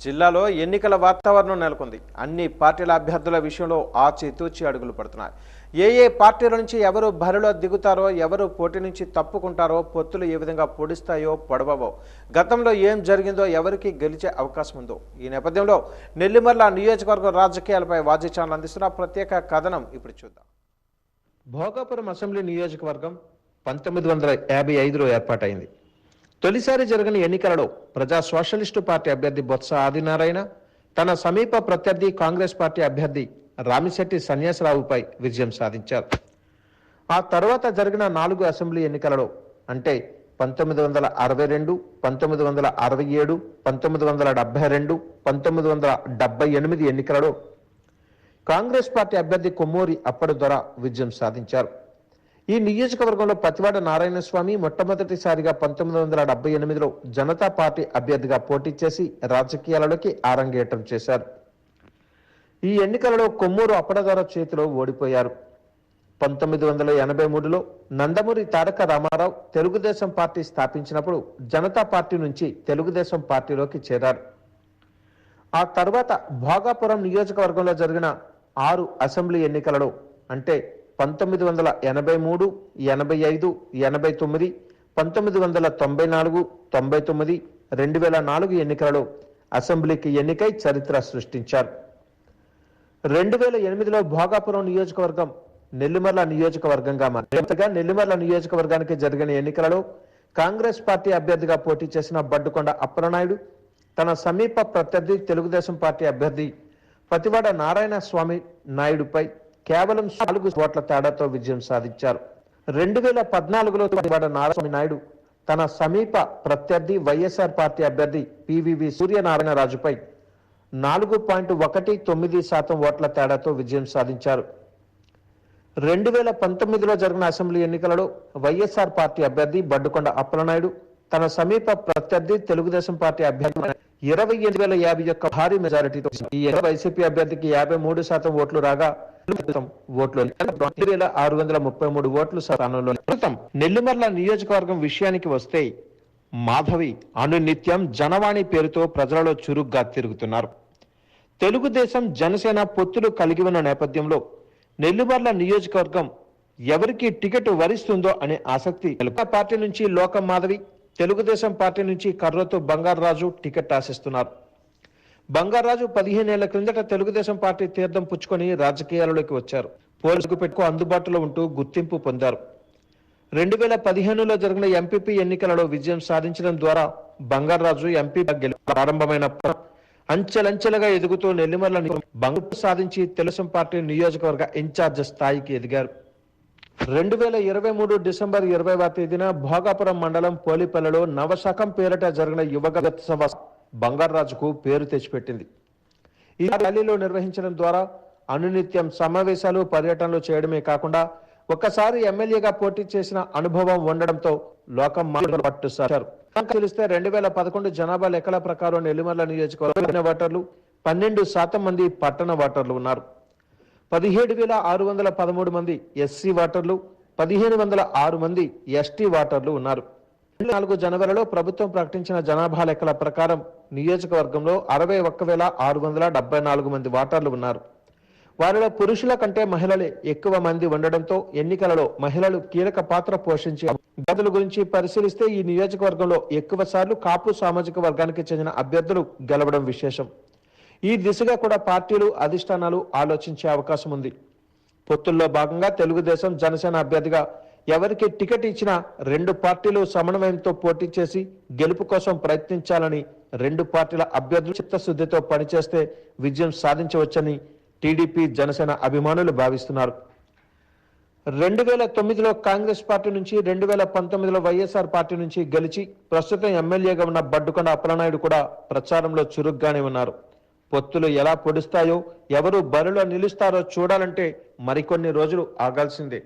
జిల్లాలో ఎన్నికల వాతావరణం నెలకొంది. అన్ని పార్టీల అభ్యర్థుల విషయంలో ఆచితూచి అడుగులు పడుతున్నాయి. ఏ పార్టీల నుంచి ఎవరు బరిలో దిగుతారో, ఎవరు పోటీ నుంచి తప్పుకుంటారో, పొత్తులు ఏ విధంగా పొడిస్తాయో పొడవవో, గతంలో ఏం జరిగిందో, ఎవరికి గెలిచే అవకాశం ఉందో, ఈ నేపథ్యంలో నెల్లిమర్ల నియోజకవర్గం రాజకీయాలపై వాజీ ఛానల్ అందిస్తున్న ప్రత్యేక కథనం ఇప్పుడు చూద్దాం. భోగాపురం అసెంబ్లీ నియోజకవర్గం 1955లో ఏర్పాటైంది. తొలిసారి జరిగిన ఎన్నికలలో ప్రజా సోషలిస్టు పార్టీ అభ్యర్థి బొత్స ఆదినారాయణ తన సమీప ప్రత్యర్థి కాంగ్రెస్ పార్టీ అభ్యర్థి రామిశెట్టి సన్యాసరావుపై విజయం సాధించారు. ఆ తర్వాత జరిగిన 4 అసెంబ్లీ ఎన్నికలలో అంటే 1962, 1967, 1972, 1978 ఎన్నికలలో కాంగ్రెస్ పార్టీ అభ్యర్థి కొమ్మూరి అప్పటి ద్వారా విజయం సాధించారు. ఈ నియోజకవర్గంలో పతివాడ నారాయణస్వామి మొట్టమొదటిసారిగా 1978లో జనతా పార్టీ అభ్యర్థిగా పోటీ చేసి రాజకీయాలలోకి ఆరంగేటం చేశారు. ఈ ఎన్నికలలో కొమ్మూరు అప్పడదొర చేతిలో ఓడిపోయారు. 1983లో నందమూరి తారక రామారావు తెలుగుదేశం పార్టీ స్థాపించినప్పుడు జనతా పార్టీ నుంచి తెలుగుదేశం పార్టీలోకి చేరారు. ఆ తర్వాత భోగాపురం నియోజకవర్గంలో జరిగిన 6 అసెంబ్లీ ఎన్నికలలో అంటే 1983, 85, 89, 1994, 99, 2004 ఎన్నికలలో అసెంబ్లీకి ఎన్నికై చరిత్ర సృష్టించారు. 2008లో భోగాపురం నియోజకవర్గం నెల్లిమర్ల నియోజకవర్గంగా మారింది. నెల్లిమర్ల నియోజకవర్గానికి జరిగిన ఎన్నికలలో కాంగ్రెస్ పార్టీ అభ్యర్థిగా పోటీ చేసిన బడ్డుకొండ అప్పలనాయుడు తన సమీప ప్రత్యర్థి తెలుగుదేశం పార్టీ అభ్యర్థి పతివాడ నారాయణ స్వామి నాయుడుపై కేవలం 4 ఓట్ల తేడాతో విజయం సాధించారు. 2014లో పతివాడ నారాయణ నాయుడు తన సమీప ప్రత్యర్థి వైఎస్ఆర్ పార్టీ అభ్యర్థి పివివి సూర్యనారాయణరాజుపై 4.19% ఓట్ల తేడాతో విజయం సాధించారు. 2019లో జరిగిన అసెంబ్లీ ఎన్నికలలో వైఎస్ఆర్ పార్టీ అభ్యర్థి బడ్డుకొండ అప్పలనాయుడు తన సమీప ప్రత్యర్థి తెలుగుదేశం పార్టీ అభ్యర్థి 28,051 భారీ మెజారిటీతో ఈ వైసీపీ అభ్యర్థికి 53% ఓట్లు రాగా ఓట్లు 2,633 ఓట్లు స్థానంలో. నెల్లిమర్ల నియోజకవర్గం విషయానికి వస్తే మాధవి అనునిత్యం జనవాణి పేరుతో ప్రజలలో చురుగ్గా తిరుగుతున్నారు. తెలుగుదేశం జనసేన పొత్తులు కలిగి ఉన్న నేపథ్యంలో నెల్లిమర్ల నియోజకవర్గం ఎవరికి టికెట్ వరిస్తుందో అనే ఆసక్తి. పార్టీ నుంచి లోకం మాధవి, తెలుగుదేశం పార్టీ నుంచి కర్రోతు బంగారరాజు టికెట్ ఆశిస్తున్నారు. బంగారరాజు 15 ఏళ్ల క్రిందట తెలుగుదేశం పార్టీ తీర్థం పుచ్చుకొని రాజకీయాలలోకి వచ్చారు. పోలీసుకు పెట్టుకు అందుబాటులో ఉంటూ గుర్తింపు పొందారు. 2015లో జరిగిన ఎంపీపీ ఎన్నికలలో విజయం సాధించడం ద్వారా బంగారరాజు ఎంపీ ప్రారంభమైన అంచెలంచెలుగా ఎదుగుతూ నెల్లిమర్ల బంగారు సాధించి తెలుగుదేశం పార్టీ నియోజకవర్గ ఇన్ఛార్జ్ స్థాయికి ఎదిగారు. 2023 డిసెంబర్ 20వ తేదీన భోగాపురం మండలం పోలిపల్లిలో నవశకం పేరిట జరిగిన యువగోత్సవ బంగారరాజుకు పేరు తెచ్చిపెట్టింది. ఈ ర్యాలీలో నిర్వహించడం ద్వారా అనునిత్యం సమావేశాలు, పర్యటనలు చేయడమే కాకుండా ఒక్కసారి ఎమ్మెల్యేగా పోటీ చేసిన అనుభవం ఉండడంతో లోకం పట్టు సారారు. తెలిస్తే 2011 జనాభా లెక్కల ప్రకారం నెల్లిమర్ల నియోజకవర్గ ఓటర్లు 12% మంది పట్టణ ఓటర్లు ఉన్నారు. 17,613 మంది ఎస్సీ ఓటర్లు, 1,506 మంది ఎస్టీ ఓటర్లు ఉన్నారు. 4 జనవరిలో ప్రభుత్వం ప్రకటించిన జనాభా లెక్కల ప్రకారం నియోజకవర్గంలో 61,674 మంది ఓటర్లు ఉన్నారు. వారిలో పురుషుల కంటే మహిళలే ఎక్కువ మంది ఉండడంతో ఎన్నికలలో మహిళలు కీలక పాత్ర పోషించే అభ్యర్థుల గురించి పరిశీలిస్తే ఈ నియోజకవర్గంలో ఎక్కువ సార్లు కాపు సామాజిక వర్గానికి చెందిన అభ్యర్థులు గెలవడం విశేషం. ఈ దిశగా కూడా పార్టీలు, అధిష్టానాలు ఆలోచించే అవకాశం ఉంది. పొత్తుల్లో భాగంగా తెలుగుదేశం, జనసేన అభ్యర్థిగా ఎవరికి టికెట్ ఇచ్చినా 2 పార్టీలు సమన్వయంతో పోటీ చేసి గెలుపు కోసం ప్రయత్నించాలని 2 పార్టీల అభ్యర్థులు చిత్తశుద్ధితో పనిచేస్తే విజయం సాధించవచ్చని టీడీపీ, జనసేన అభిమానులు భావిస్తున్నారు. 2009లో కాంగ్రెస్ పార్టీ నుంచి, 2019లో వైఎస్ఆర్ పార్టీ నుంచి గెలిచి ప్రస్తుతం ఎమ్మెల్యేగా ఉన్న బడ్డుకొండ అప్పలనాయుడు కూడా ప్రచారంలో చురుగ్గానే ఉన్నారు. పొత్తులు ఎలా పొడుస్తాయో, ఎవరు బరిలో నిలుస్తారో చూడాలంటే మరికొన్ని రోజులు ఆగాల్సిందే.